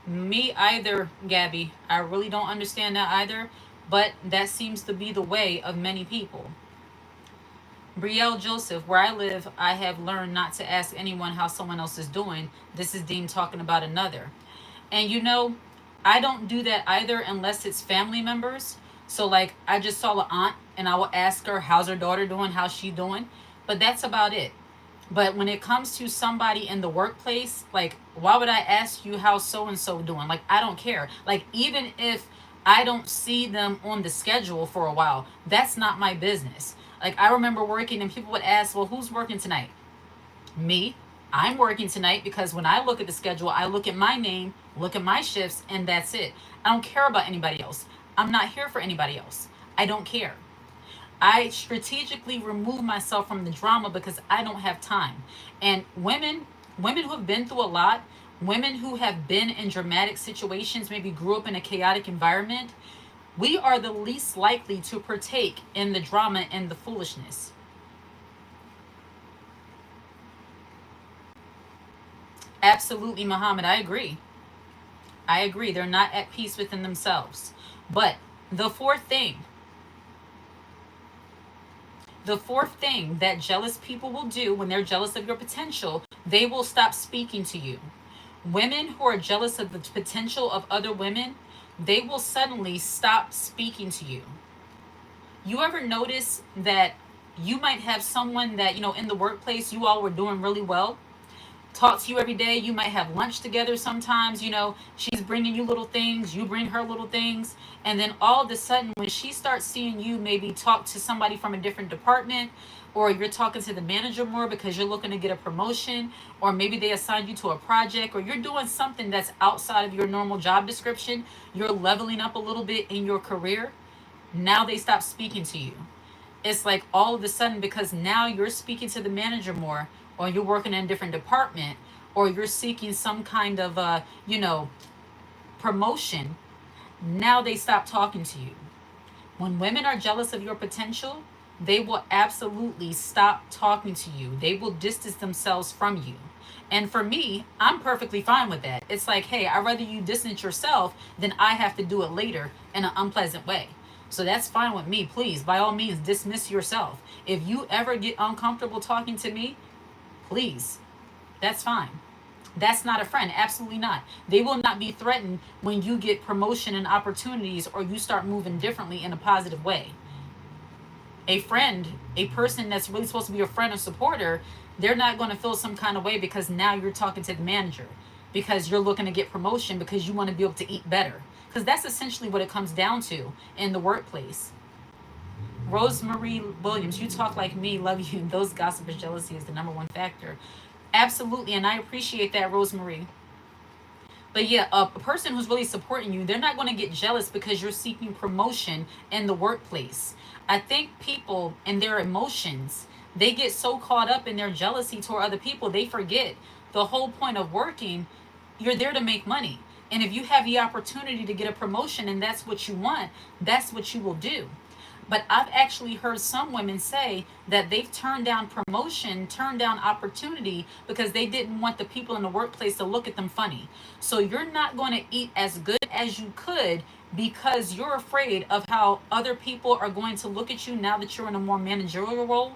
Me either, Gabby. I really don't understand that either. But that seems to be the way of many people. Brielle Joseph, where I live, I have learned not to ask anyone how someone else is doing. This is Dean talking about another. And you know, I don't do that either unless it's family members. So like, I just saw an aunt and I will ask her, how's her daughter doing? How's she doing? But that's about it. But when it comes to somebody in the workplace, like, why would I ask you how so and so doing? Like, I don't care. Like, even if I don't see them on the schedule for a while, that's not my business. Like, I remember working and people would ask, well, who's working tonight? Me. I'm working tonight because when I look at the schedule, I look at my name, look at my shifts, and that's it. I don't care about anybody else. I'm not here for anybody else. I don't care. I strategically remove myself from the drama because I don't have time. And women who have been through a lot, women who have been in dramatic situations, maybe grew up in a chaotic environment, we are the least likely to partake in the drama and the foolishness. Absolutely, Muhammad. I agree. I agree. They're not at peace within themselves. But the fourth thing, the fourth thing that jealous people will do when they're jealous of your potential, they will stop speaking to you. Women who are jealous of the potential of other women, they will suddenly stop speaking to you. You ever notice that you might have someone that, in the workplace, you all were doing really well, talk to you every day. You might have lunch together sometimes. She's bringing you little things, you bring her little things. And then all of a sudden, when she starts seeing you maybe talk to somebody from a different department, or you're talking to the manager more because you're looking to get a promotion, or maybe they assigned you to a project, or you're doing something that's outside of your normal job description, you're leveling up a little bit in your career, now they stop speaking to you. It's like all of a sudden, because now you're speaking to the manager more, or you're working in a different department, or you're seeking some kind of promotion, now they stop talking to you. When women are jealous of your potential, they will absolutely stop talking to you. They will distance themselves from you. And for me, I'm perfectly fine with that. It's like, hey, I'd rather you distance yourself than I have to do it later in an unpleasant way. So that's fine with me. Please, by all means, dismiss yourself. If you ever get uncomfortable talking to me, please, that's fine. That's not a friend. Absolutely not. They will not be threatened when you get promotion and opportunities or you start moving differently in a positive way. A friend, a person that's really supposed to be a friend or supporter, they're not going to feel some kind of way because now you're talking to the manager, because you're looking to get promotion, because you want to be able to eat better. Because that's essentially what it comes down to in the workplace. Rosemary Williams, you talk like me, love you. Those gossipers, jealousy is the number one factor. Absolutely, and I appreciate that, Rosemary. But yeah, a person who's really supporting you, they're not going to get jealous because you're seeking promotion in the workplace. I think people and their emotions, they get so caught up in their jealousy toward other people, they forget the whole point of working. You're there to make money. And if you have the opportunity to get a promotion and that's what you want, that's what you will do. But I've actually heard some women say that they've turned down promotion, turned down opportunity because they didn't want the people in the workplace to look at them funny. So you're not going to eat as good as you could because you're afraid of how other people are going to look at you now that you're in a more managerial role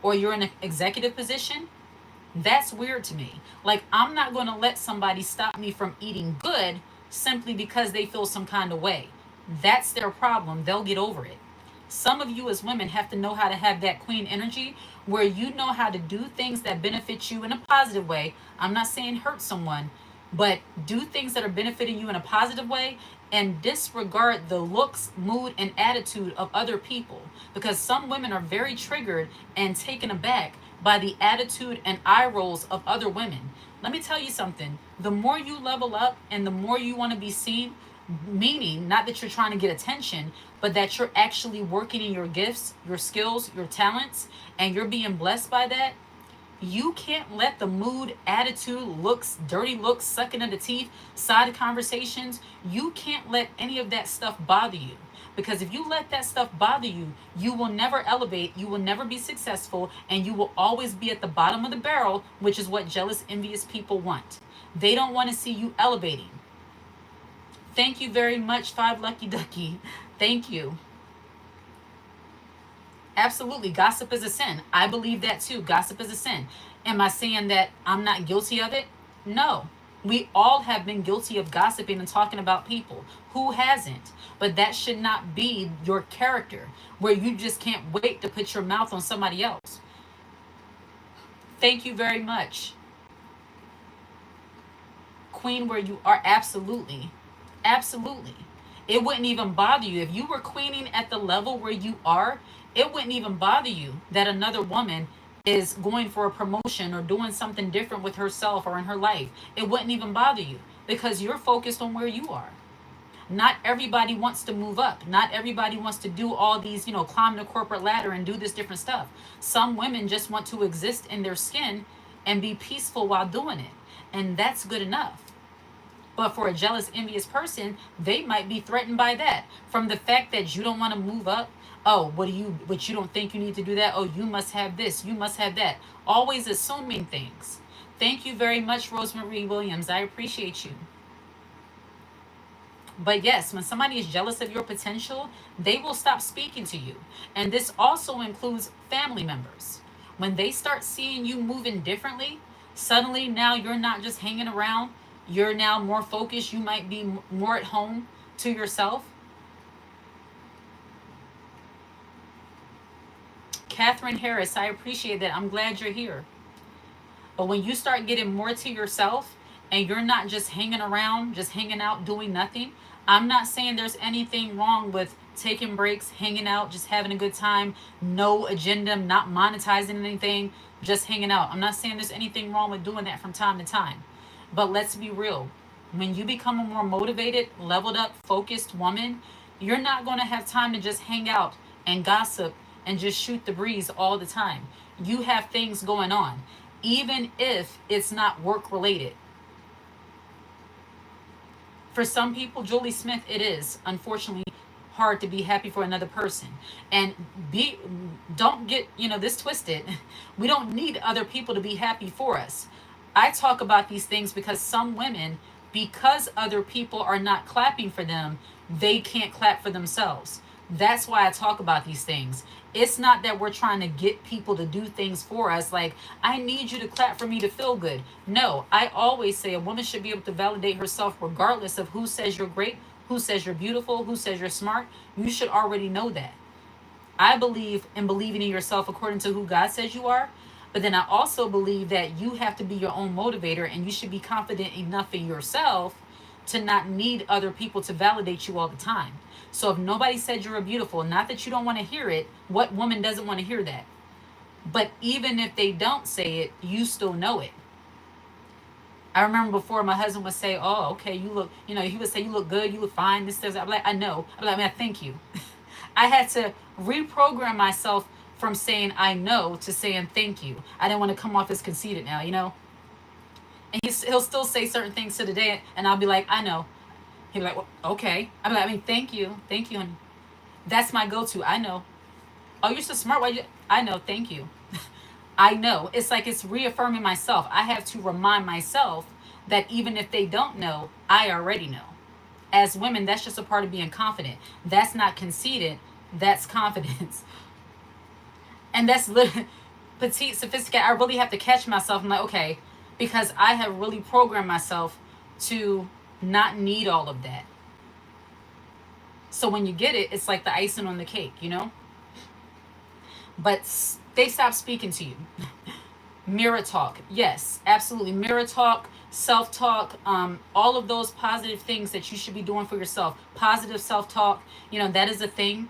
or you're in an executive position. That's weird to me. Like, I'm not going to let somebody stop me from eating good simply because they feel some kind of way. That's their problem. They'll get over it. Some of you as women have to know how to have that queen energy where you know how to do things that benefit you in a positive way. I'm not saying hurt someone, but do things that are benefiting you in a positive way and disregard the looks, mood, and attitude of other people. Because some women are very triggered and taken aback by the attitude and eye rolls of other women. Let me tell you something. The more you level up and the more you want to be seen, meaning not that you're trying to get attention, but that you're actually working in your gifts, your skills, your talents, and you're being blessed by that, you can't let the mood, attitude, looks, dirty looks, sucking of the teeth, side conversations, you can't let any of that stuff bother you. Because if you let that stuff bother you, you will never elevate, you will never be successful, and you will always be at the bottom of the barrel, which is what jealous, envious people want. They don't want to see you elevating. Thank you very much, Five Lucky Ducky. Thank you. Absolutely. Gossip is a sin. I believe that too. Gossip is a sin. Am I saying that I'm not guilty of it? No. We all have been guilty of gossiping and talking about people. Who hasn't? But that should not be your character, where you just can't wait to put your mouth on somebody else. Thank you very much. Queen, where you are, absolutely. Absolutely. It wouldn't even bother you. If you were queening at the level where you are, it wouldn't even bother you that another woman is going for a promotion or doing something different with herself or in her life. It wouldn't even bother you because you're focused on where you are. Not everybody wants to move up. Not everybody wants to do all these, climb the corporate ladder and do this different stuff. Some women just want to exist in their skin and be peaceful while doing it. And that's good enough. But for a jealous, envious person, they might be threatened by that. From the fact that you don't want to move up. Oh, what you don't think you need to do that? Oh, you must have this, you must have that. Always assuming things. Thank you very much, Rosemary Williams. I appreciate you. But yes, when somebody is jealous of your potential, they will stop speaking to you. And this also includes family members. When they start seeing you moving differently, suddenly now you're not just hanging around, you're now more focused. You might be more at home to yourself. Catherine Harris, I appreciate that. I'm glad you're here. But when you start getting more to yourself and you're not just hanging around, just hanging out, doing nothing, I'm not saying there's anything wrong with taking breaks, hanging out, just having a good time, no agenda, not monetizing anything, just hanging out. I'm not saying there's anything wrong with doing that from time to time. But let's be real. When you become a more motivated, leveled up, focused woman, you're not going to have time to just hang out and gossip and just shoot the breeze all the time. You have things going on, even if it's not work related. For some people, Julie Smith, it is unfortunately hard to be happy for another person. And don't get, this twisted. We don't need other people to be happy for us. I talk about these things because some women, because other people are not clapping for them, they can't clap for themselves. That's why I talk about these things. It's not that we're trying to get people to do things for us. Like, I need you to clap for me to feel good. No, I always say a woman should be able to validate herself regardless of who says you're great, who says you're beautiful, who says you're smart. You should already know that. I believe in believing in yourself according to who God says you are. But then I also believe that you have to be your own motivator and you should be confident enough in yourself to not need other people to validate you all the time. So if nobody said you're beautiful, not that you don't want to hear it, what woman doesn't want to hear that? But even if they don't say it, you still know it. I remember before my husband would say, oh, okay, you look, he would say, you look good, you look fine, this, I'm like, I know. I'm like, man, thank you. I had to reprogram myself from saying I know to saying thank you. I didn't want to come off as conceited now, And he'll still say certain things to the day, and I'll be like, I know. He'll be like, well, okay. I'm like, I mean, thank you, honey. That's my go-to. I know. Oh, you're so smart. Why you? I know. Thank you. I know. It's like it's reaffirming myself. I have to remind myself that even if they don't know, I already know. As women, that's just a part of being confident. That's not conceited. That's confidence. And that's literally petite, sophisticated. I really have to catch myself. I'm like, okay, because I have really programmed myself to not need all of that. So when you get it, it's like the icing on the cake, you know? But they stop speaking to you. Mirror talk. Yes, absolutely. Mirror talk, self talk, all of those positive things that you should be doing for yourself. Positive self talk, that is a thing.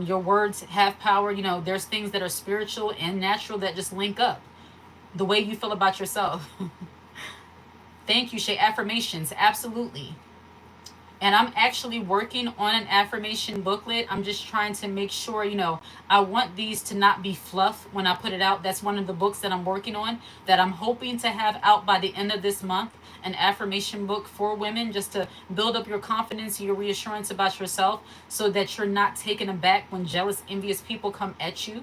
Your words have power. There's things that are spiritual and natural that just link up. The way you feel about yourself. Thank you, Shay. Affirmations, absolutely. And I'm actually working on an affirmation booklet. I'm just trying to make sure, I want these to not be fluff when I put it out. That's one of the books that I'm working on that I'm hoping to have out by the end of this month. An affirmation book for women, just to build up your confidence and your reassurance about yourself so that you're not taken aback when jealous, envious people come at you.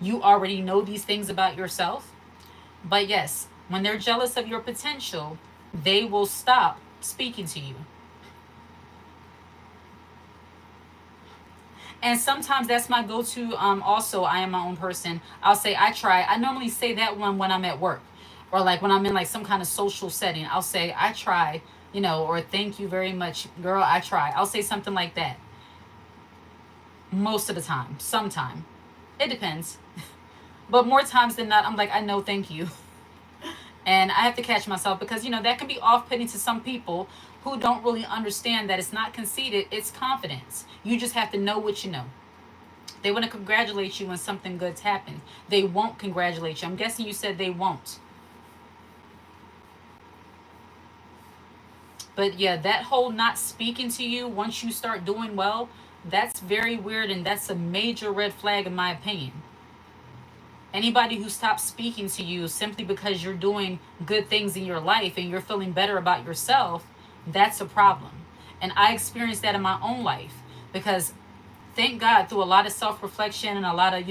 You already know these things about yourself. But yes, when they're jealous of your potential, they will stop speaking to you. And sometimes that's my go-to. Also, I am my own person. I'll say I try. I normally say that one when I'm at work, or like when I'm in like some kind of social setting. I'll say I try, or thank you very much, girl. I try. I'll say something like that. Most of the time, sometime, it depends. But more times than not, I'm like, I know, thank you. And I have to catch myself because, that can be off-putting to some people who don't really understand that it's not conceited, it's confidence. You just have to know what you know. They want to congratulate you when something good's happened. They won't congratulate you. I'm guessing you said they won't. But yeah, that whole not speaking to you once you start doing well, that's very weird, and that's a major red flag in my opinion. Anybody who stops speaking to you simply because you're doing good things in your life and you're feeling better about yourself, that's a problem. And I experienced that in my own life because thank God through a lot of self-reflection and a lot of,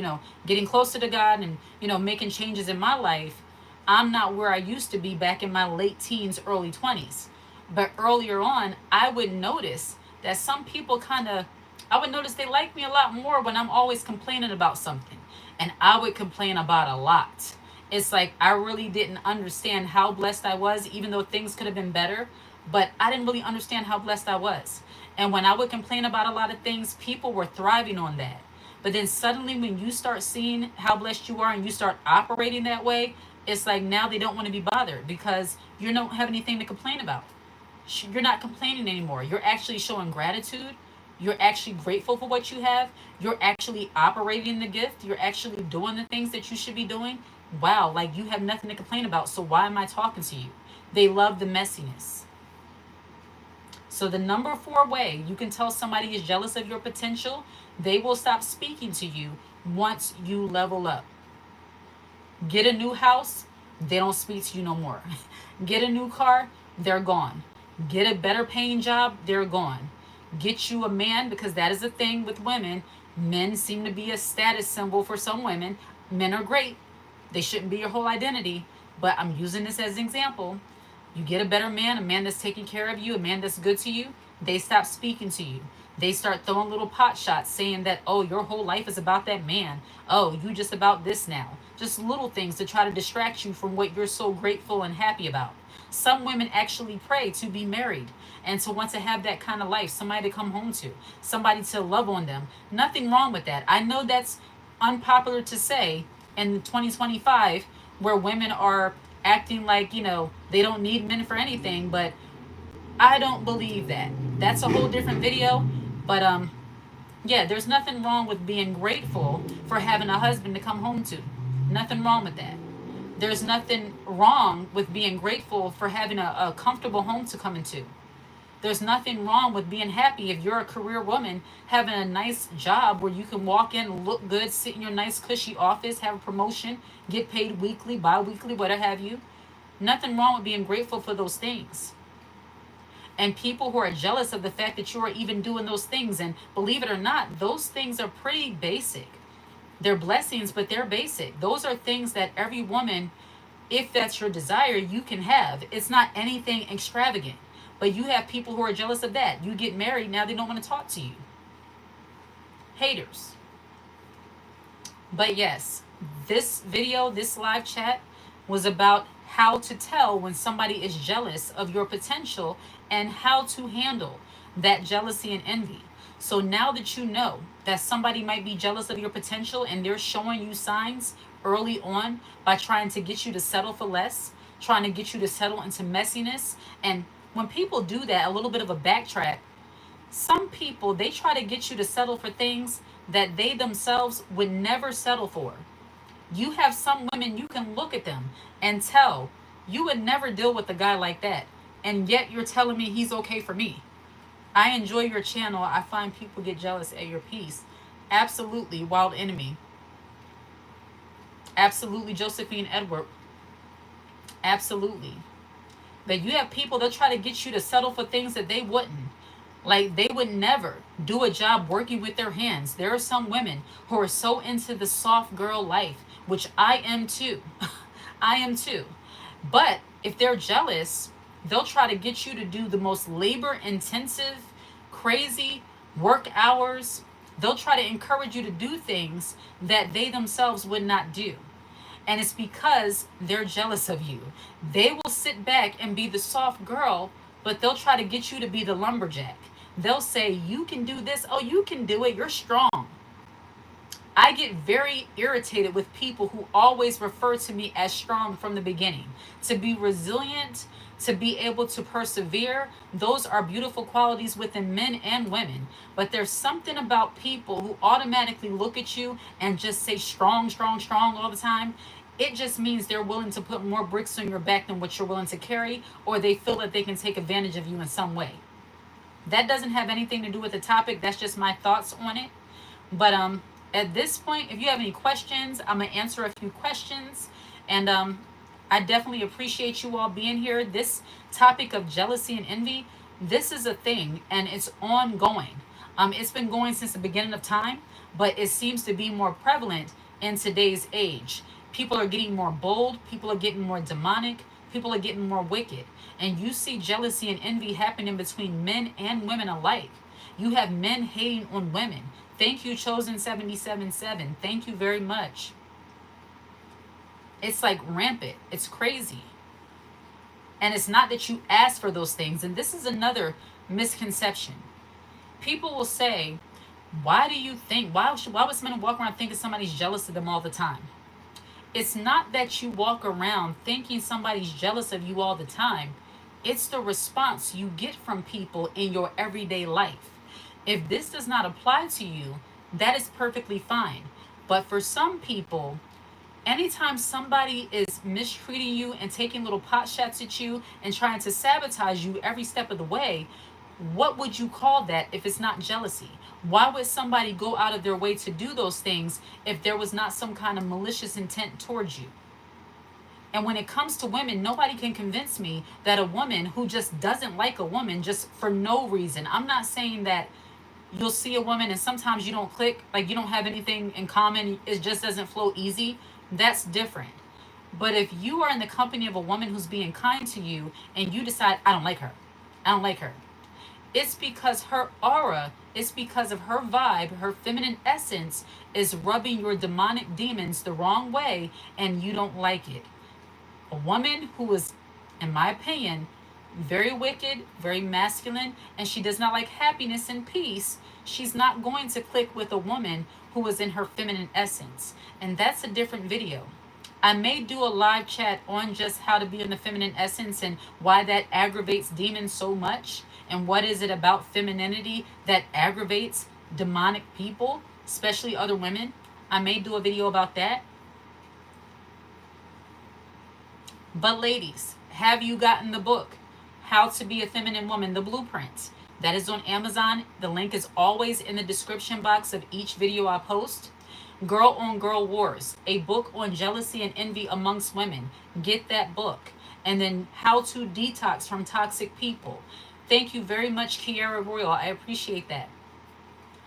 getting closer to God and, making changes in my life, I'm not where I used to be back in my late teens, early 20s. But earlier on, I would notice that some people I would notice they like me a lot more when I'm always complaining about something. And I would complain about a lot. It's like I really didn't understand how blessed I was, even though things could have been better. But I didn't really understand how blessed I was. And when I would complain about a lot of things, people were thriving on that. But then suddenly when you start seeing how blessed you are and you start operating that way, it's like now they don't want to be bothered because you don't have anything to complain about. You're not complaining anymore. You're actually showing gratitude. You're actually grateful for what you have. You're actually operating the gift. You're actually doing the things that you should be doing. Wow, like you have nothing to complain about. So why am I talking to you? They love the messiness. So the number 4 way you can tell somebody is jealous of your potential, they will stop speaking to you once you level up. Get a new house, they don't speak to you no more. Get a new car, they're gone. Get a better paying job, they're gone. Get you a man, because that is a thing with women. Men seem to be a status symbol for some women. Men are great. They shouldn't be your whole identity. But I'm using this as an example. You get a better man, a man that's taking care of you, a man that's good to you, they stop speaking to you. They start throwing little pot shots saying that, oh, your whole life is about that man. Oh, you just about this now. Just little things to try to distract you from what you're so grateful and happy about. Some women actually pray to be married and to want to have that kind of life, somebody to come home to, somebody to love on them. Nothing wrong with that. I know that's unpopular to say in 2025 where women are acting like, they don't need men for anything, but I don't believe that. That's a whole different video. But yeah, there's nothing wrong with being grateful for having a husband to come home to. Nothing wrong with that. There's nothing wrong with being grateful for having a comfortable home to come into. There's nothing wrong with being happy if you're a career woman, having a nice job where you can walk in, look good, sit in your nice cushy office, have a promotion, get paid weekly, bi-weekly, whatever have you. Nothing wrong with being grateful for those things. And people who are jealous of the fact that you are even doing those things, and believe it or not, those things are pretty basic. They're blessings, but they're basic. Those are things that every woman, if that's your desire, you can have. It's not anything extravagant. But you have people who are jealous of that. You get married, now they don't want to talk to you. Haters. But yes, this video, this live chat was about how to tell when somebody is jealous of your potential and how to handle that jealousy and envy. So now that you know that somebody might be jealous of your potential and they're showing you signs early on by trying to get you to settle for less, trying to get you to settle into messiness. And when people do that, a little bit of a backtrack, some people, they try to get you to settle for things that they themselves would never settle for. You have some women, you can look at them and tell you would never deal with a guy like that. And yet you're telling me he's okay for me. I enjoy your channel. I find people get jealous at your piece. Absolutely, Wild Enemy. Absolutely, Josephine Edward. Absolutely. But you have people that try to get you to settle for things that they wouldn't. Like, they would never do a job working with their hands. There are some women who are so into the soft girl life, which I am too. I am too. But if they're jealous, they'll try to get you to do the most labor intensive, crazy work hours. They'll try to encourage you to do things that they themselves would not do. And it's because they're jealous of you. They will sit back and be the soft girl, but they'll try to get you to be the lumberjack. They'll say, you can do this. Oh, you can do it. You're strong. I get very irritated with people who always refer to me as strong from the beginning. To be resilient, to be able to persevere, those are beautiful qualities within men and women. But there's something about people who automatically look at you and just say strong, strong, strong all the time. It just means they're willing to put more bricks on your back than what you're willing to carry, or they feel that they can take advantage of you in some way. That doesn't have anything to do with the topic. That's just my thoughts on it. But at this point, if you have any questions, I'm going to answer a few questions. And I definitely appreciate you all being here. This topic of jealousy and envy, this is a thing, and it's ongoing. It's been going since the beginning of time, but it seems to be more prevalent in today's age. People are getting more bold. People are getting more demonic. People are getting more wicked. And you see jealousy and envy happening between men and women alike. You have men hating on women. Thank you, Chosen777. Thank you very much. It's like rampant. It's crazy. And it's not that you ask for those things. And this is another misconception. People will say, why do you think, why would someone walk around thinking somebody's jealous of them all the time? It's not that you walk around thinking somebody's jealous of you all the time. It's the response you get from people in your everyday life. If this does not apply to you, that is perfectly fine. But for some people, anytime somebody is mistreating you and taking little pot shots at you and trying to sabotage you every step of the way, what would you call that if it's not jealousy? Why would somebody go out of their way to do those things if there was not some kind of malicious intent towards you? And when it comes to women, nobody can convince me that a woman who just doesn't like a woman just for no reason. I'm not saying that you'll see a woman and sometimes you don't click, like you don't have anything in common, it just doesn't flow easy. That's different. But if you are in the company of a woman who's being kind to you and you decide, I don't like her, I don't like her, it's because her aura, it's because of her vibe, her feminine essence is rubbing your demonic demons the wrong way and you don't like it. A woman who is, in my opinion, very wicked, very masculine, and she does not like happiness and peace, she's not going to click with a woman who is in her feminine essence. And that's a different video. I may do a live chat on just how to be in the feminine essence and why that aggravates demons so much, and what is it about femininity that aggravates demonic people, especially other women. I may do a video about that. But ladies, have you gotten the book? How to Be a Feminine Woman, the blueprint. That is on Amazon. The link is always in the description box of each video I post. Girl on Girl Wars, a book on jealousy and envy amongst women. Get that book. And then How to Detox from Toxic People. Thank you very much, Kiara Royal. I appreciate that.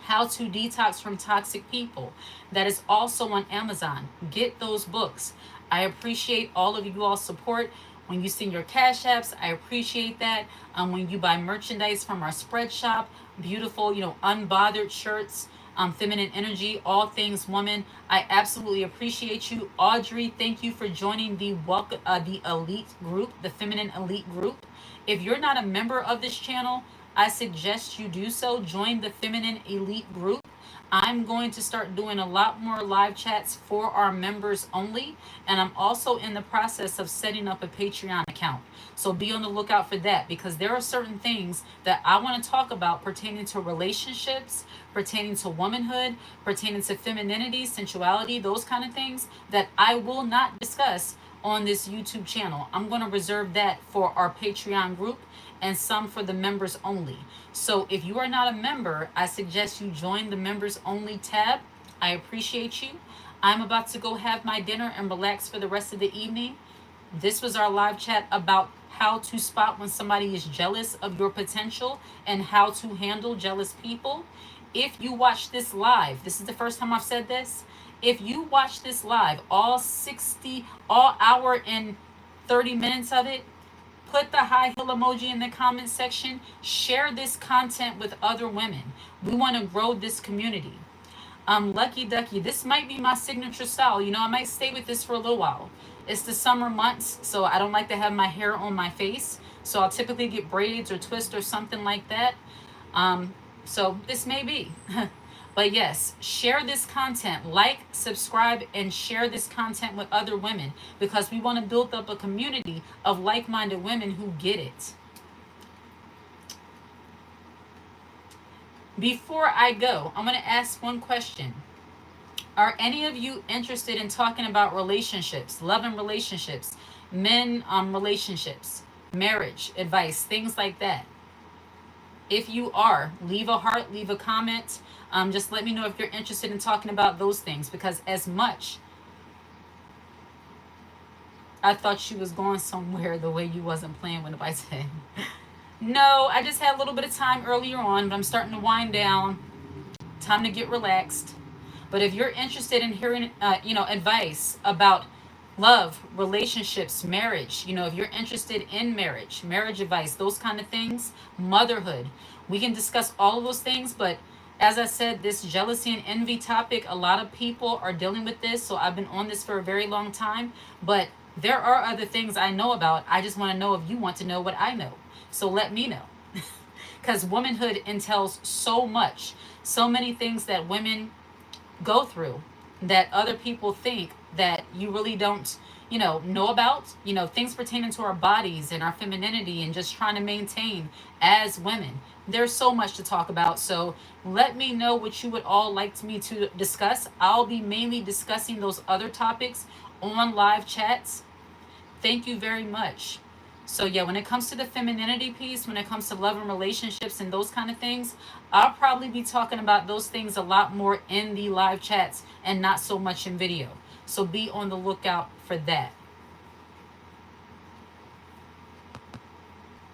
How to Detox from Toxic People. That is also on Amazon. Get those books. I appreciate all of you all's support. When you send your cash apps, I appreciate that. When you buy merchandise from our spread shop, beautiful, unbothered shirts, feminine energy, all things woman. I absolutely appreciate you. Audrey, thank you for joining the elite group, the feminine elite group. If you're not a member of this channel, I suggest you do so. Join the Feminine Elite group. I'm going to start doing a lot more live chats for our members only. And I'm also in the process of setting up a Patreon account. So be on the lookout for that, because there are certain things that I want to talk about pertaining to relationships, pertaining to womanhood, pertaining to femininity, sensuality, those kind of things that I will not discuss on this YouTube channel. I'm going to reserve that for our Patreon group and some for the members only. So if you are not a member, I suggest you join the members only tab. I appreciate you. I'm about to go have my dinner and relax for the rest of the evening. This was our live chat about how to spot when somebody is jealous of your potential and how to handle jealous people. If you watch this live, this is the first time I've said this. If you watch this live, all hour and 30 minutes of it, put the high heel emoji in the comment section. Share this content with other women. We want to grow this community. Lucky Ducky, this might be my signature style. I might stay with this for a little while. It's the summer months, so I don't like to have my hair on my face. So I'll typically get braids or twist or something like that. So this may be. But yes, share this content, like, subscribe, and share this content with other women, because we want to build up a community of like-minded women who get it. Before I go, I'm going to ask one question. Are any of you interested in talking about relationships, love and relationships, men relationships, marriage, advice, things like that? If you are, leave a heart, leave a comment. Just let me know if you're interested in talking about those things, because as much, I thought she was going somewhere the way you wasn't playing with I said. No, I just had a little bit of time earlier on, but I'm starting to wind down. Time to get relaxed. But if you're interested in hearing, advice about love, relationships, marriage, if you're interested in marriage advice, those kind of things, motherhood, we can discuss all of those things. But as I said, this jealousy and envy topic, a lot of people are dealing with this. So I've been on this for a very long time. But there are other things I know about. I just want to know if you want to know what I know. So let me know. Because womanhood entails so much, so many things that women go through that other people think that you really don't know about, things pertaining to our bodies and our femininity and just trying to maintain as women. There's so much to talk about. So let me know what you would all like me to discuss. I'll be mainly discussing those other topics on live chats. Thank you very much. So yeah, when it comes to the femininity piece, when it comes to love and relationships and those kind of things, I'll probably be talking about those things a lot more in the live chats and not so much in video. So be on the lookout for that.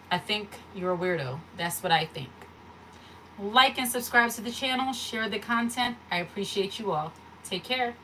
I think you're a weirdo. That's what I think. Like and subscribe to the channel. Share the content. I appreciate you all. Take care.